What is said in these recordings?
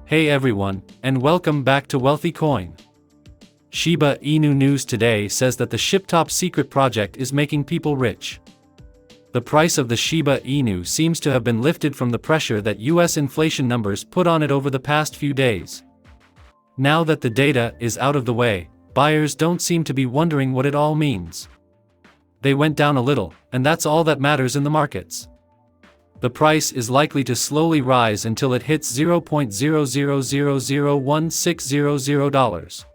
Hey everyone, and welcome back to Wealthy Coin. Shiba Inu news today says that the Shib top secret project is making people rich. The price of the Shiba Inu seems to have been lifted from the pressure that US inflation numbers put on it over the past few days. Now that the data is out of the way, buyers don't seem to be wondering what it all means. They went down a little, and that's all that matters in the markets. The price is likely to slowly rise until it hits $0.00001600.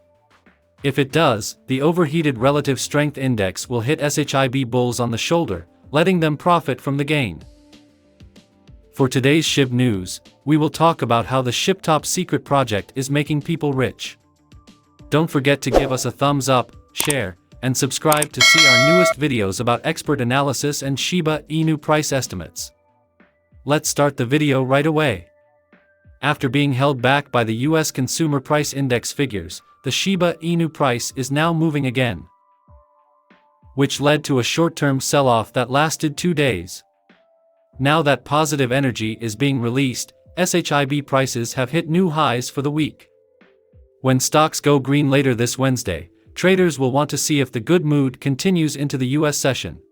If it does, the overheated relative strength index will hit SHIB bulls on the shoulder, letting them profit from the gain. For today's Shib news, we will talk about how the Shib top secret project is making people rich. Don't forget to give us a thumbs up, share, and subscribe to see our newest videos about expert analysis and Shiba Inu price estimates. Let's start the video right away. After being held back by the US Consumer Price Index figures, the Shiba Inu price is now moving again, which led to a short-term sell-off that lasted 2 days. Now that positive energy is being released, SHIB prices have hit new highs for the week. When stocks go green later this Wednesday, traders will want to see if the good mood continues into the US session.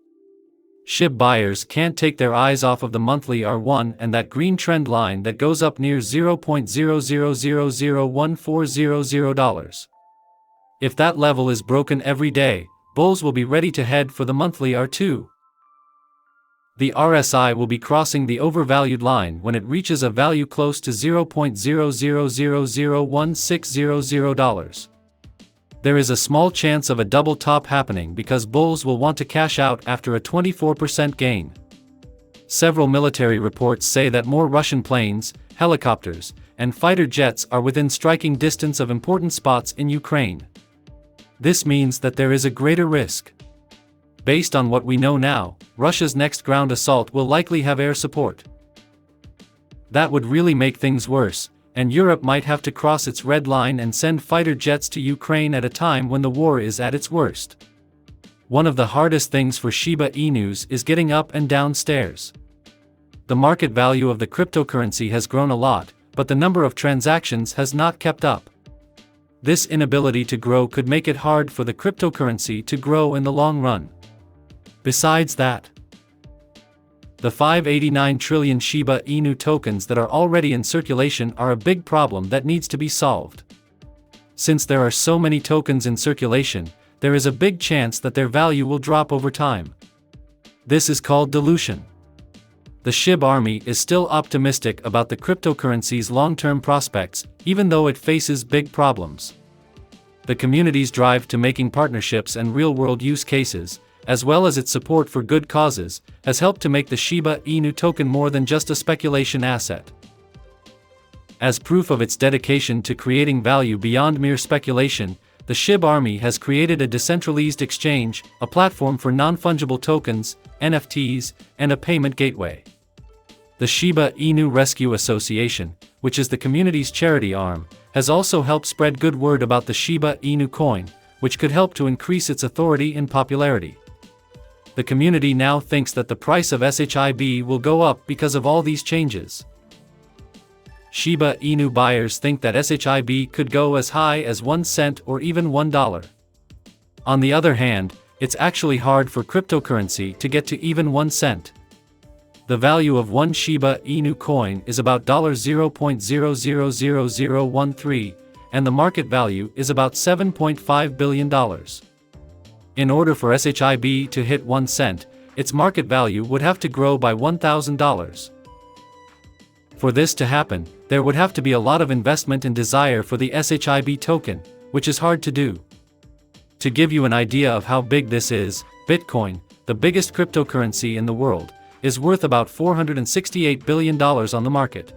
Shib buyers can't take their eyes off of the monthly R1 and that green trend line that goes up near $0.00001400. If that level is broken every day, bulls will be ready to head for the monthly R2. The RSI will be crossing the overvalued line when it reaches a value close to $0.00001600. There is a small chance of a double top happening because bulls will want to cash out after a 24% gain. Several military reports say that more Russian planes, helicopters, and fighter jets are within striking distance of important spots in Ukraine. This means that there is a greater risk. Based on what we know now, Russia's next ground assault will likely have air support. That would really make things worse, and Europe might have to cross its red line and send fighter jets to Ukraine at a time when the war is at its worst. One of the hardest things for Shiba Inus is getting up and down stairs. The market value of the cryptocurrency has grown a lot, but the number of transactions has not kept up. This inability to grow could make it hard for the cryptocurrency to grow in the long run. Besides that, the 589 trillion Shiba Inu tokens that are already in circulation are a big problem that needs to be solved. Since there are so many tokens in circulation, there is a big chance that their value will drop over time. This is called dilution. The Shib army is still optimistic about the cryptocurrency's long-term prospects, even though it faces big problems. The community's drive to making partnerships and real-world use cases, as well as its support for good causes, has helped to make the Shiba Inu token more than just a speculation asset. As proof of its dedication to creating value beyond mere speculation, the Shib army has created a decentralized exchange, a platform for non-fungible tokens, NFTs, and a payment gateway. The Shiba Inu Rescue Association, which is the community's charity arm, has also helped spread good word about the Shiba Inu coin, which could help to increase its authority and popularity. The community now thinks that the price of SHIB will go up because of all these changes. Shiba Inu buyers think that SHIB could go as high as 1 cent or even $1. On the other hand, it's actually hard for cryptocurrency to get to even 1 cent. The value of one Shiba Inu coin is about $0.000013, and the market value is about $7.5 billion. In order for SHIB to hit 1 cent, its market value would have to grow by $1,000. For this to happen, there would have to be a lot of investment and desire for the SHIB token, which is hard to do. To give you an idea of how big this is, Bitcoin, the biggest cryptocurrency in the world, is worth about $468 billion on the market.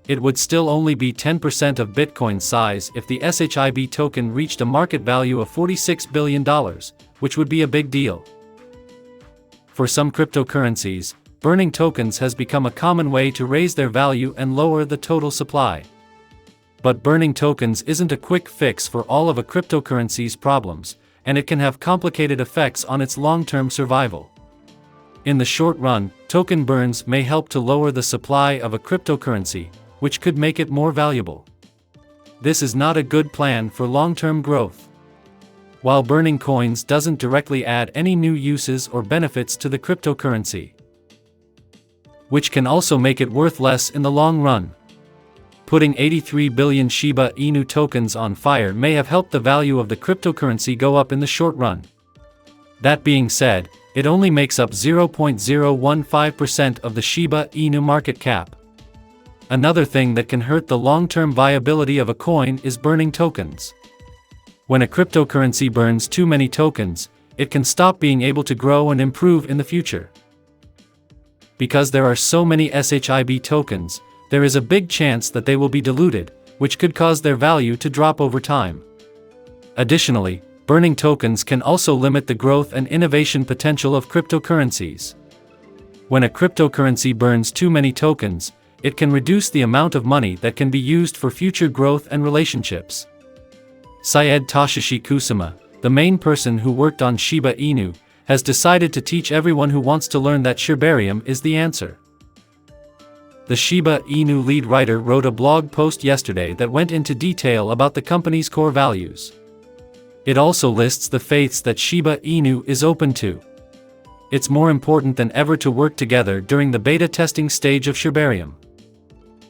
It would still only be 10% of Bitcoin's size if the SHIB token reached a market value of $46 billion, which would be a big deal. For some cryptocurrencies, burning tokens has become a common way to raise their value and lower the total supply. But burning tokens isn't a quick fix for all of a cryptocurrency's problems, and it can have complicated effects on its long-term survival. In the short run, token burns may help to lower the supply of a cryptocurrency, which could make it more valuable. This is not a good plan for long-term growth. While burning coins doesn't directly add any new uses or benefits to the cryptocurrency, which can also make it worth less in the long run. Putting 83 billion Shiba Inu tokens on fire may have helped the value of the cryptocurrency go up in the short run. That being said, it only makes up 0.015% of the Shiba Inu market cap. Another thing that can hurt the long-term viability of a coin is burning tokens. When a cryptocurrency burns too many tokens, it can stop being able to grow and improve in the future. Because there are so many SHIB tokens, there is a big chance that they will be diluted, which could cause their value to drop over time. Additionally, burning tokens can also limit the growth and innovation potential of cryptocurrencies. When a cryptocurrency burns too many tokens, it can reduce the amount of money that can be used for future growth and relationships. Syed Toshishi Kusuma, the main person who worked on Shiba Inu, has decided to teach everyone who wants to learn that Shibarium is the answer. The Shiba Inu lead writer wrote a blog post yesterday that went into detail about the company's core values. It also lists the faiths that Shiba Inu is open to. It's more important than ever to work together during the beta testing stage of Shibarium.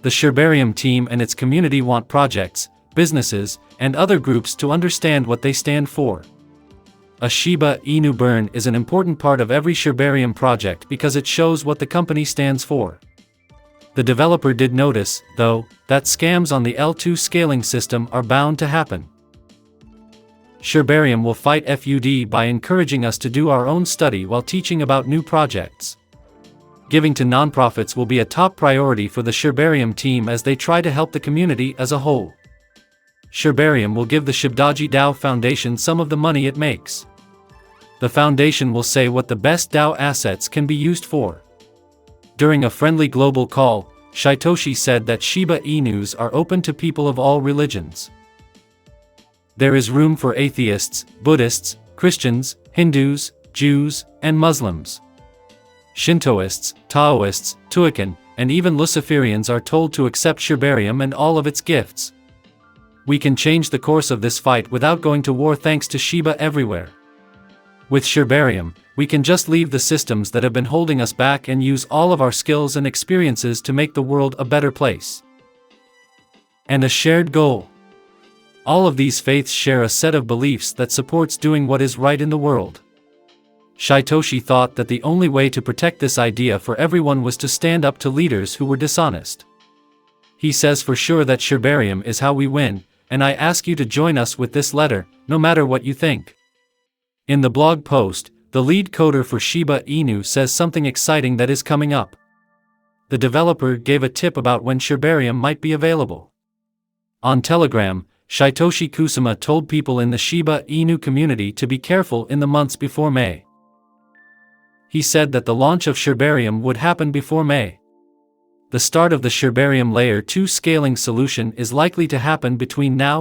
The Shibarium team and its community want projects, businesses, and other groups to understand what they stand for. A Shiba Inu burn is an important part of every Shibarium project because it shows what the company stands for. The developer did notice, though, that scams on the L2 scaling system are bound to happen. Shibarium will fight FUD by encouraging us to do our own study while teaching about new projects. Giving to nonprofits will be a top priority for the Shibarium team as they try to help the community as a whole. Shibarium will give the Shibdaji DAO Foundation some of the money it makes. The foundation will say what the best DAO assets can be used for. During a friendly global call, Shitoshi said that Shiba Inus are open to people of all religions. There is room for atheists, Buddhists, Christians, Hindus, Jews, and Muslims. Shintoists, Taoists, Tuican, and even Luciferians are told to accept Shibarium and all of its gifts. We can change the course of this fight without going to war thanks to Shiba everywhere. With Shibarium, we can just leave the systems that have been holding us back and use all of our skills and experiences to make the world a better place. And a shared goal. All of these faiths share a set of beliefs that supports doing what is right in the world. Shitoshi thought that the only way to protect this idea for everyone was to stand up to leaders who were dishonest. He says for sure that Shibarium is how we win, and I ask you to join us with this letter, no matter what you think. In the blog post, the lead coder for Shiba Inu says something exciting that is coming up. The developer gave a tip about when Shibarium might be available. On Telegram, Shitoshi Kusuma told people in the Shiba Inu community to be careful in the months before May. He said that the launch of Shibarium would happen before May. The start of the Shibarium Layer 2 scaling solution is likely to happen between now